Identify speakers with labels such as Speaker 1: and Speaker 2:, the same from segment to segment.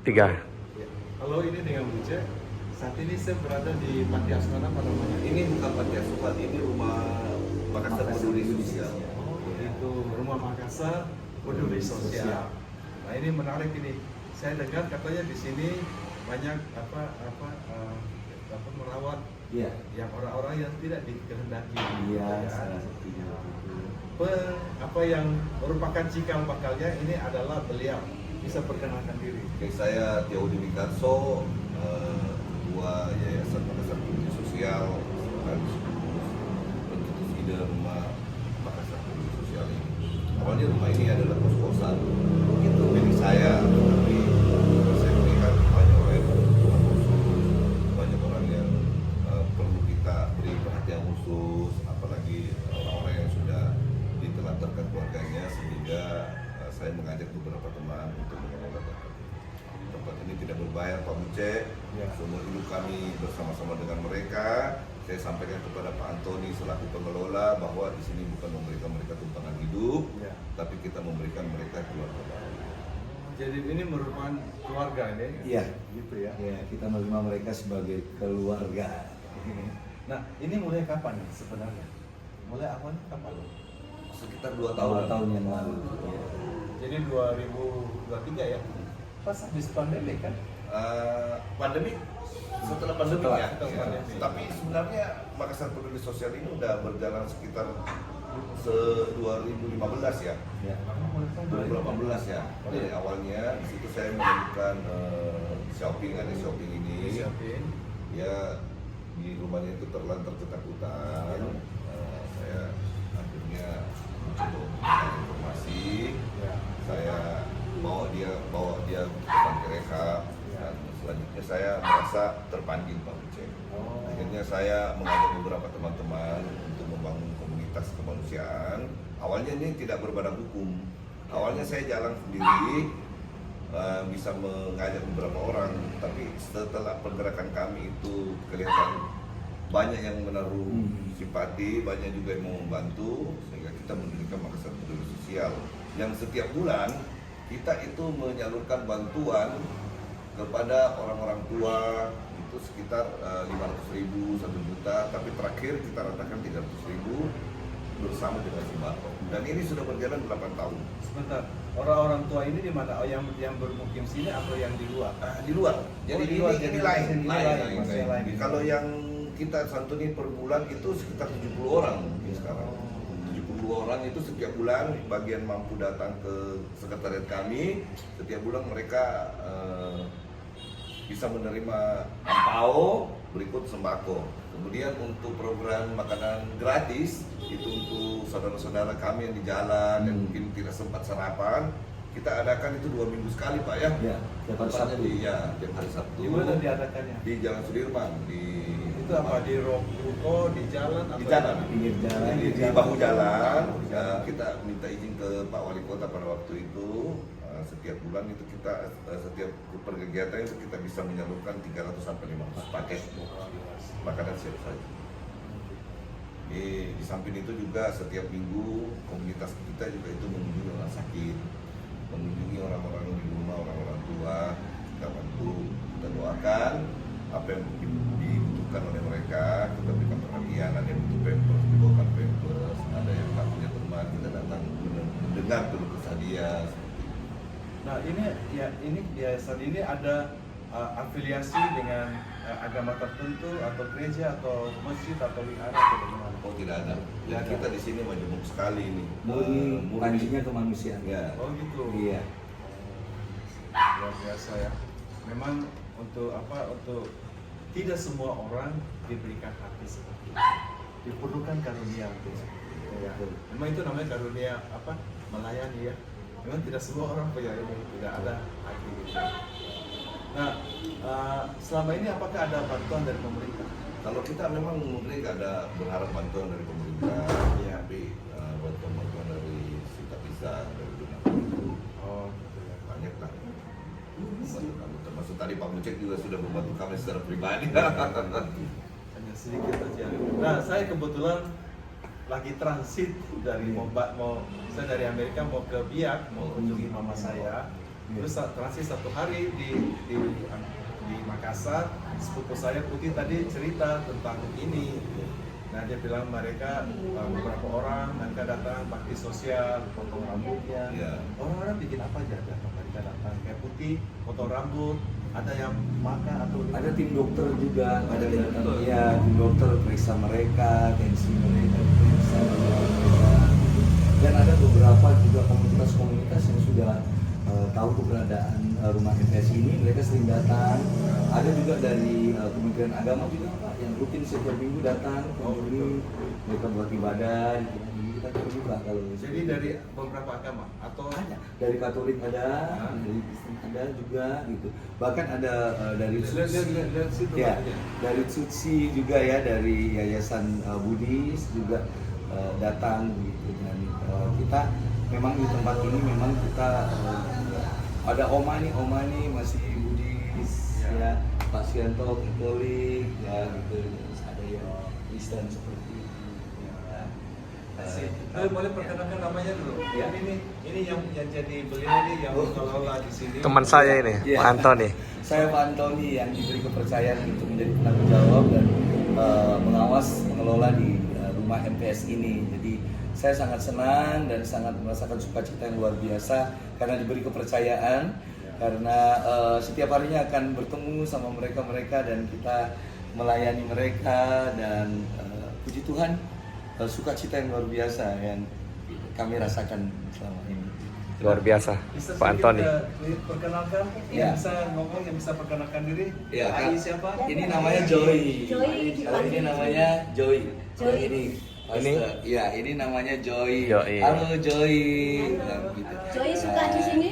Speaker 1: Tiga.
Speaker 2: Ya. Halo, ini dengan Buce. Saat ini saya berada di Panti Asuhan apa namanya?
Speaker 3: Ini bukan panti asuhan, ini rumah Makassar Peduli Sosial.
Speaker 2: Oh, itu Rumah Makassar Peduli Sosial. Nah, ini menarik ini. Saya dengar katanya di sini banyak merawat
Speaker 4: Iya.
Speaker 2: yang orang-orang yang tidak dikehendaki.
Speaker 4: Iya,
Speaker 2: Ya.
Speaker 4: salah satunya itu.
Speaker 2: Apa yang merupakan cikal bakalnya ini adalah beliau. Bisa perkenalkan diri.
Speaker 3: Oke, saya Tiaudi Wikarso, Ketua Yayasan Makassar Peduli Sosial, pencetus ide rumah Makassar Peduli Sosial ini. Awalnya rumah ini adalah kos-kosan, itu milik saya, tapi saya melihat banyak orang yang membutuhkan khusus, banyak orang yang perlu kita beri perhatian khusus, apalagi orang-orang yang sudah ditelantarkan keluarganya, sehingga saya mengajak beberapa teman untuk mengelola tempat ini tidak berbayar Pak Buce.
Speaker 2: Ya.
Speaker 3: Seumur hidup kami bersama-sama dengan mereka. Saya sampaikan kepada Pak Antoni selaku pengelola bahwa di sini bukan memberikan mereka tumpangan hidup,
Speaker 2: Ya.
Speaker 3: tapi kita memberikan mereka keluarga baru.
Speaker 2: Jadi ini merupakan keluarga ini.
Speaker 4: Iya.
Speaker 2: Gitu ya.
Speaker 4: Ya, kita menerima mereka sebagai keluarga.
Speaker 2: Nah, ini mulai kapan nih sebenarnya? Mulai awalnya kapan?
Speaker 3: Sekitar 2
Speaker 4: Tahun
Speaker 3: tahun.
Speaker 4: yang lalu. Ya.
Speaker 2: Jadi 2023 ya? Pas habis pandemi kan?
Speaker 3: Pandemi setelah pandemi
Speaker 4: Setelah,
Speaker 3: ya.
Speaker 2: setelah pandemi.
Speaker 3: Tapi sebenarnya Makassar Peduli Sosial ini udah berjalan sekitar 2015 ya.
Speaker 4: Ya.
Speaker 3: 2018 ya. Dari awalnya di situ saya menemukan shopping, ada shopping ini.
Speaker 2: Disiapin.
Speaker 3: Ya di rumahnya itu terlantar ketakutan. Saya akhirnya mencoba mencari informasi.
Speaker 2: Ya.
Speaker 3: Saya bawa dia ke panti rehab, dan selanjutnya saya merasa terpanggil Pak Buce.
Speaker 2: Oh.
Speaker 3: Akhirnya saya mengajak beberapa teman-teman untuk membangun komunitas kemanusiaan. Awalnya ini tidak berbadan hukum. Awalnya saya jalan sendiri, bisa mengajak beberapa orang, tapi setelah pergerakan kami itu kelihatan banyak yang menaruh simpati, banyak juga yang mau membantu, sehingga kita mendirikan Makassar Peduli Sosial yang setiap bulan kita itu menyalurkan bantuan kepada orang-orang tua itu sekitar 500.000, 1 juta, tapi terakhir kita ratakan 300.000 bersama dengan sembako. Dan ini sudah berjalan 8 tahun.
Speaker 2: Sebentar, orang-orang tua ini di mana? Oh, yang bermukim sini atau yang di luar?
Speaker 3: Di luar. Jadi
Speaker 2: di luar,
Speaker 3: ini
Speaker 2: jadi
Speaker 3: lain.
Speaker 2: ini lain, masih lain.
Speaker 3: Kalau yang kita santuni per bulan itu sekitar 70 orang mungkin sekarang. 70 orang itu setiap bulan bagian mampu datang ke sekretariat kami. Setiap bulan mereka bisa menerima angpao, berikut sembako. Kemudian untuk program makanan gratis itu untuk saudara-saudara kami yang di jalan yang mungkin tidak sempat sarapan, kita adakan itu 2 minggu sekali Pak ya.
Speaker 4: Ya, tiap hari
Speaker 3: Tepatnya
Speaker 4: Sabtu.
Speaker 3: tiap hari Sabtu.
Speaker 2: Di mana diadakannya?
Speaker 3: Di Jalan Sudirman di
Speaker 2: Itu apa? Di ruko, di jalan?
Speaker 3: di
Speaker 2: atau
Speaker 3: jalan
Speaker 4: Pinggir jalan.
Speaker 3: di bahu jalan. Ya, kita minta izin ke Pak Wali Kota pada waktu itu. Setiap bulan itu kita setiap kegiatan itu kita bisa menyalurkan 300 sampai 500 paket makanan siap saji. Di samping itu juga setiap minggu komunitas kita juga itu mengunjungi orang sakit, mengunjungi orang-orang di rumah, orang-orang tua, kita bantu, kita doakan apa yang dibutuhkan oleh mereka, kita berikan perhatian. Ada yang butuh pampers, dibawakan pampers, ada yang tak punya teman, kita datang mendengar keluh kesah dia.
Speaker 2: Nah, ini yayasan ini ada afiliasi dengan agama tertentu atau gereja atau masjid atau wihara atau bagaimana?
Speaker 3: Oh tidak ada.
Speaker 2: Tidak ada.
Speaker 3: Kita di sini majemuk sekali ini.
Speaker 4: Murni
Speaker 3: Murni.
Speaker 4: pancinya kemanusiaan.
Speaker 3: Ya.
Speaker 2: Oh gitu.
Speaker 4: Iya.
Speaker 2: Luar biasa ya. Memang untuk tidak semua orang diberikan hati seperti itu. Diperlukan karunia untuk ya. Memang itu namanya karunia melayani ya. Memang tidak semua orang punya ini, tidak ada hati gitu. Nah, selama ini apakah ada bantuan dari pemerintah?
Speaker 3: Kalau kita memang mungkin nggak ada berharap bantuan dari pemerintah,
Speaker 2: Iya.
Speaker 3: tapi bantuan dari simpatisan dari donatur itu
Speaker 2: Oh, gitu ya.
Speaker 3: banyak lah. Membantu kami. Termasuk tadi Pak Mucek juga sudah membantu kami secara pribadi.
Speaker 2: Hanya sedikit saja. Nah, saya kebetulan lagi transit dari saya dari Amerika mau ke Biak, mau kunjungi mama saya. Terus transit 1 hari di Makassar, sepupu saya Putih tadi cerita tentang ini. Nah dia bilang mereka beberapa orang mereka datang bakti sosial, potong rambutnya.
Speaker 3: Iya.
Speaker 2: Orang-orang bikin apa aja? Mereka datang kayak Putih, potong rambut, ada yang makan atau
Speaker 4: Ada tim dokter juga,
Speaker 2: Ada
Speaker 4: ada
Speaker 2: tim
Speaker 4: datang,
Speaker 2: dokter.
Speaker 4: ya tim dokter periksa mereka, tensi mereka, periksa mereka. Dan ada beberapa juga komunitas-komunitas yang sudah tahu keberadaan rumah MTS ini, mereka sering datang. Ada juga dari Kementerian Agama juga Pak, yang rutin setiap minggu datang kunjungi, mereka buat ibadah, kita terbuka kalau
Speaker 2: Jadi dari beberapa agama atau
Speaker 4: ada dari Katolik ada, dari Kristen ada juga gitu. Bahkan ada dari
Speaker 2: Lihat situ
Speaker 4: ya,
Speaker 2: katanya.
Speaker 4: dari Tutsi juga ya, dari Yayasan Buddhis juga datang gitu. Dan kita memang di tempat ini memang kita ada Oma nih masih Buddhis ya, Pak Sianto Katolik ya gitu. Terus ada yang Kristen seperti itu. Ya.
Speaker 2: Asik. Boleh perkenalkan namanya dulu.
Speaker 4: Ya.
Speaker 2: Ini yang jadi beliau ini yang mengelola di sini.
Speaker 1: Teman saya ini,
Speaker 4: Iya.
Speaker 1: Pak Antoni.
Speaker 4: Saya Pak Antoni yang diberi kepercayaan untuk menjadi penanggung jawab dan mengawas mengelola di rumah MTS ini. Jadi saya sangat senang dan sangat merasakan sukacita yang luar biasa karena diberi kepercayaan, karena setiap harinya akan bertemu sama mereka dan kita melayani mereka dan puji Tuhan sukacita yang luar biasa yang kami rasakan selama ini.
Speaker 1: Luar biasa,
Speaker 2: Bisa
Speaker 1: Pak
Speaker 2: sedikit,
Speaker 1: Antoni.
Speaker 2: perkenalkan,
Speaker 4: Ya.
Speaker 2: yang bisa ngomong, yang bisa perkenalkan diri.
Speaker 4: Ya,
Speaker 2: Ai
Speaker 4: Kak.
Speaker 2: siapa?
Speaker 4: Ini namanya Joy.
Speaker 5: Joy,
Speaker 4: Kalau ini namanya Joy.
Speaker 5: Joy.
Speaker 4: Yang ini. Pastor. Ya, ini namanya Joy.
Speaker 1: Joy.
Speaker 4: Halo Joy.
Speaker 5: Halo.
Speaker 4: Nah, gitu.
Speaker 5: Joy suka di sini?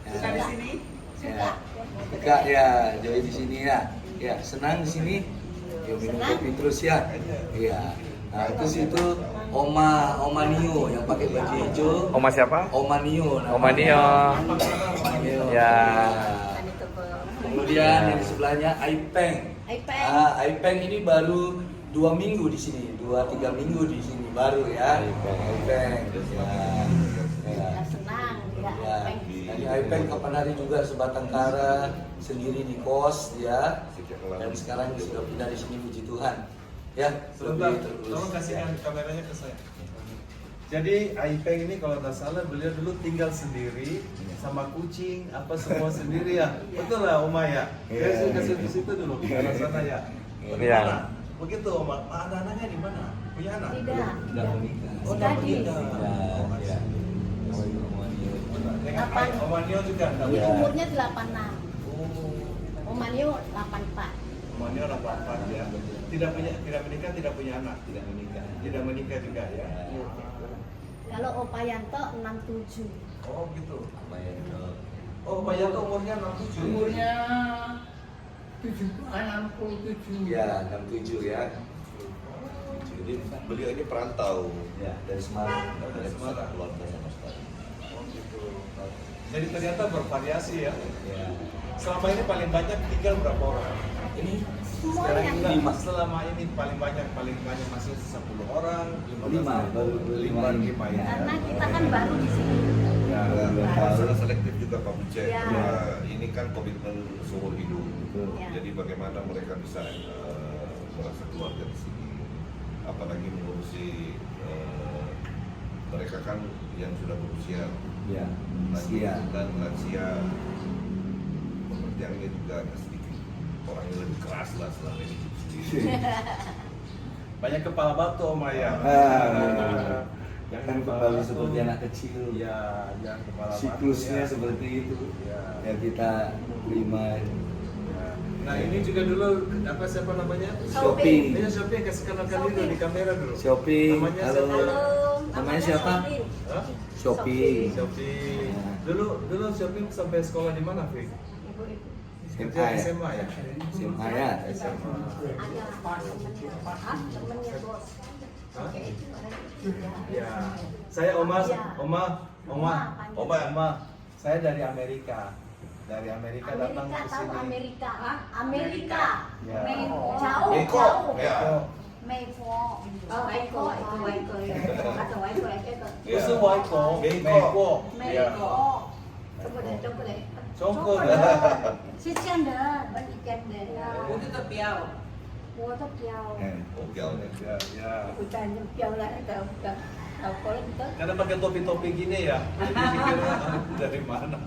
Speaker 4: Ya.
Speaker 5: Suka di sini? Suka.
Speaker 4: Suka ya, Joy di sini ya. Ya, senang di sini. Yuk minum
Speaker 5: Senang?
Speaker 4: kopi terus ya. Iya. Nah, terus itu Oma Nio yang pakai baju hijau.
Speaker 1: Oma siapa?
Speaker 4: Oma Nio. namanya.
Speaker 1: Oma Nio.
Speaker 4: Oma Nio.
Speaker 1: Ya.
Speaker 5: Kan itu ke
Speaker 4: Kemudian yang di sebelahnya Aipeng.
Speaker 5: iPad.
Speaker 4: Aipeng ini baru 2 minggu di sini, 2-3 minggu di sini baru ya. Aipeng. Ya.
Speaker 5: Senang, ya.
Speaker 4: Ya. Jadi Aipeng kapan hari juga sebatang kara sendiri di kos ya. Dan sekarang sudah pindah di sini, puji Tuhan. Ya,
Speaker 2: Sebentar,
Speaker 4: lebih terus.
Speaker 2: tolong kasihkan kameranya ke saya. Jadi Aipeng ini kalau tidak salah beliau dulu tinggal sendiri sama kucing apa semua sendiri ya. Betul lah Oma ya.
Speaker 4: Iya.
Speaker 2: Kasih di situ dulu ke arah sana ya.
Speaker 1: Iya.
Speaker 2: Bagaimana? Begitu Oma. Ada anaknya di mana? Punya anak?
Speaker 5: Tidak.
Speaker 4: Sudah menikah.
Speaker 2: Oh, udah
Speaker 5: Tadi.
Speaker 2: menikah.
Speaker 4: Ya, ya.
Speaker 2: Dengan
Speaker 5: Kapan?
Speaker 2: Oma Nio juga enggak?
Speaker 5: Ini
Speaker 4: Iya.
Speaker 5: umurnya 86.
Speaker 2: Oh.
Speaker 5: Oma Nio 84.
Speaker 2: Oma Nio 84 ya. Tidak menikah, tidak punya anak.
Speaker 4: Tidak menikah.
Speaker 2: Tidak menikah juga ya.
Speaker 5: Kalau Opa Yanto 67.
Speaker 2: Oh gitu.
Speaker 4: Apa ya?
Speaker 2: Oh Pak Yanto umurnya 67.
Speaker 6: Umurnya 67.
Speaker 4: Ya, 67 ya.
Speaker 3: Jadi beliau ini perantau.
Speaker 4: Ya, dari Semarang.
Speaker 2: Dari Semarang.
Speaker 3: Keluarga sama sekali.
Speaker 2: Oh gitu. Jadi ternyata bervariasi ya.
Speaker 4: Ya.
Speaker 2: Selama ini paling banyak tinggal berapa orang?
Speaker 4: Ini
Speaker 2: Sekarang
Speaker 5: Semuanya.
Speaker 2: enggak.
Speaker 4: Lima.
Speaker 2: Selama ini paling banyak masih 10 orang, 15
Speaker 4: Lima,
Speaker 2: orang.
Speaker 4: baru
Speaker 2: lima
Speaker 4: lima.
Speaker 2: ya.
Speaker 5: Karena kita kan baru di sini.
Speaker 2: Ya.
Speaker 3: Masalah selektif juga Pak Buce.
Speaker 5: Ya.
Speaker 3: Ini kan komitmen seumur hidup.
Speaker 4: Betul.
Speaker 5: Ya.
Speaker 3: Jadi bagaimana mereka bisa merasa keluarga di sini. Apalagi mengurusi mereka kan yang sudah berusia
Speaker 4: Ya.
Speaker 3: lanjut
Speaker 4: Iya.
Speaker 3: dan lansia. Pengertiannya juga agak sedikit orang yang lebih keras lah selama ini hidup sendiri.
Speaker 2: Banyak kepala batu Om ya.
Speaker 4: Jangan kembali seperti anak kecil.
Speaker 2: Ya, jangan kepala batu.
Speaker 4: Siklusnya
Speaker 2: ya.
Speaker 4: seperti itu.
Speaker 2: Ya.
Speaker 4: Ya kita terima.
Speaker 2: Ya. Nah ini juga dulu apa siapa namanya?
Speaker 4: Shopping.
Speaker 2: Ini Shopping kasih kenalkan dulu di kamera dulu.
Speaker 4: Shopping.
Speaker 2: Namanya
Speaker 4: Halo.
Speaker 2: siapa?
Speaker 5: Halo.
Speaker 4: Namanya siapa?
Speaker 5: Shopping.
Speaker 2: Hah?
Speaker 4: Shopping.
Speaker 2: Shopping.
Speaker 4: Ya.
Speaker 2: Dulu Shopping sampai sekolah di mana, Fik?
Speaker 5: Ibu-ibu.
Speaker 4: SMA ya.
Speaker 2: SMA ya.
Speaker 4: SMA ya.
Speaker 2: SMA.
Speaker 5: Ada temennya bos.
Speaker 2: Hah?
Speaker 5: Oke.
Speaker 2: Ya. Saya Oma.
Speaker 5: Ya.
Speaker 2: Saya dari Amerika. Dari Amerika datang
Speaker 5: Amerika
Speaker 2: ke
Speaker 5: tahu
Speaker 2: sini.
Speaker 5: Amerika. Amerika.
Speaker 2: Ya.
Speaker 5: Jauh,
Speaker 3: Meko,
Speaker 5: jauh.
Speaker 3: ya.
Speaker 5: Meifo. Oh, Waiko, itu Waiko ya. Kata Waiko ya, itu.
Speaker 2: Itu Waiko.
Speaker 3: Meko.
Speaker 2: Meko. Ya.
Speaker 5: Meiko. Coba deh.
Speaker 2: Congko
Speaker 5: Congko
Speaker 2: dah.
Speaker 5: dah. Si Chandra.
Speaker 1: Bagi canda.
Speaker 5: Water piao.
Speaker 3: Oke, oke.
Speaker 2: Ya, ya.
Speaker 1: Bukan jauh lah kalau kalau kita
Speaker 2: Karena pakai topi-topi gini ya, jadi pikir dari mana?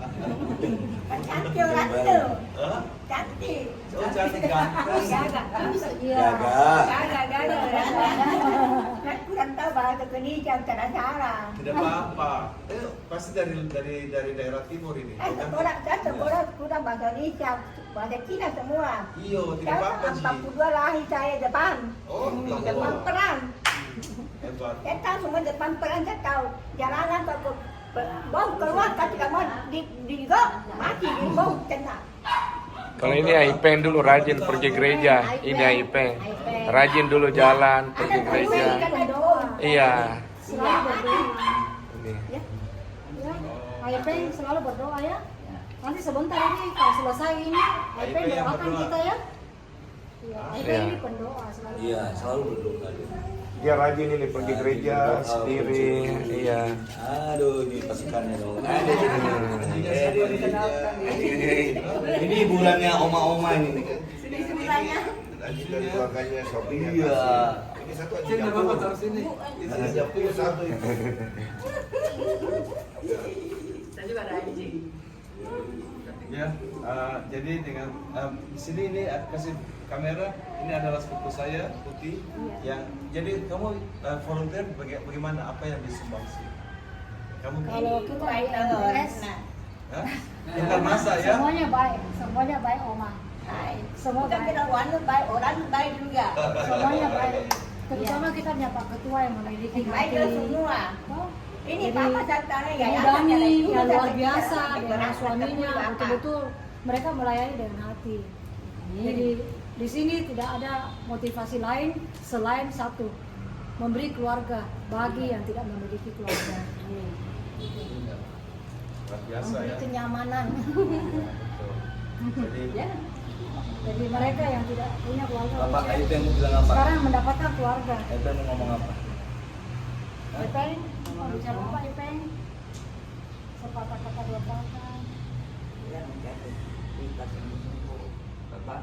Speaker 1: kan cantik orang tu.
Speaker 2: Hah?
Speaker 1: Cantik.
Speaker 2: Oh, cantik ganteng.
Speaker 5: Iya.
Speaker 1: Gagal. Kan kurang tahu bahasa Indonesia cara cara.
Speaker 2: Tidak apa-apa. Pasti dari daerah timur ini.
Speaker 1: Saya sekolah kurang bahasa Indonesia, bahasa Cina semua.
Speaker 2: Iyo, tidak apa-apa Ji.
Speaker 1: 42 lahir saya depan.
Speaker 2: Oh,
Speaker 1: Depan perang.
Speaker 2: Hebat.
Speaker 1: Saya tahu semua depan perang saya tahu. Jalanan ke bom keluar ketika mau di mati di bom kena.
Speaker 6: Kalau ini Aipeng dulu rajin pergi gereja. Ini Aipeng. Rajin dulu jalan pergi gereja. Iya.
Speaker 5: Selalu berdoa.
Speaker 6: Ini.
Speaker 5: Ya. Aipeng selalu berdoa ya. Nanti sebentar ini kalau selesai ini Aipeng
Speaker 2: yang
Speaker 5: doakan
Speaker 2: berdoa.
Speaker 5: kita ya. Iya. Aipeng
Speaker 6: Iya.
Speaker 5: ini pendoa selalu.
Speaker 4: Iya, selalu berdoa dia.
Speaker 6: Dia rajin ini pergi gereja
Speaker 4: Berdoa,
Speaker 6: sendiri.
Speaker 4: berdoa.
Speaker 6: Iya.
Speaker 4: Aduh, ini pasukannya dong. Ini bulannya oma-oma ini.
Speaker 3: Tadi dari keluarganya Sophie.
Speaker 4: Iya.
Speaker 3: Ini satu aja.
Speaker 2: Sini, Bapak taruh sini.
Speaker 3: Ini Japur satu itu.
Speaker 2: Ya, jadi dengan di sini ini kasih kamera. Ini adalah sepupu saya Putih. Yang jadi kamu volunteer bagaimana apa yang disumbangsi? Kamu
Speaker 5: Kalau kita di
Speaker 1: Baik
Speaker 5: MTS,
Speaker 2: Hah? Kita masa ya?
Speaker 5: semuanya baik Oma. Semua
Speaker 1: Bukan
Speaker 5: baik.
Speaker 1: kita wanita baik, orang baik juga.
Speaker 5: Semuanya baik. Terutama kita punya Pak Ketua yang memiliki
Speaker 1: Baik semua.
Speaker 5: Oh,
Speaker 1: Ini
Speaker 5: jadi,
Speaker 1: Papa Santana ya.
Speaker 5: Ibu Dani yang luar biasa dengan suaminya betul-betul mereka melayani dengan hati. Jadi di sini tidak ada motivasi lain selain satu, memberi keluarga bagi yang tidak memiliki keluarga.
Speaker 2: Luar biasa
Speaker 1: Memberi
Speaker 2: ya.
Speaker 1: kenyamanan.
Speaker 2: Betul. Jadi
Speaker 5: Jadi mereka yang tidak punya keluarga
Speaker 4: Bapak
Speaker 5: usia,
Speaker 4: Aipeng mau bilang apa?
Speaker 5: sekarang mendapatkan keluarga.
Speaker 4: Aipeng mau ngomong apa?
Speaker 5: Ipeng, mau bicara apa Ipeng? Sepatah kata dua kata.
Speaker 4: Bapak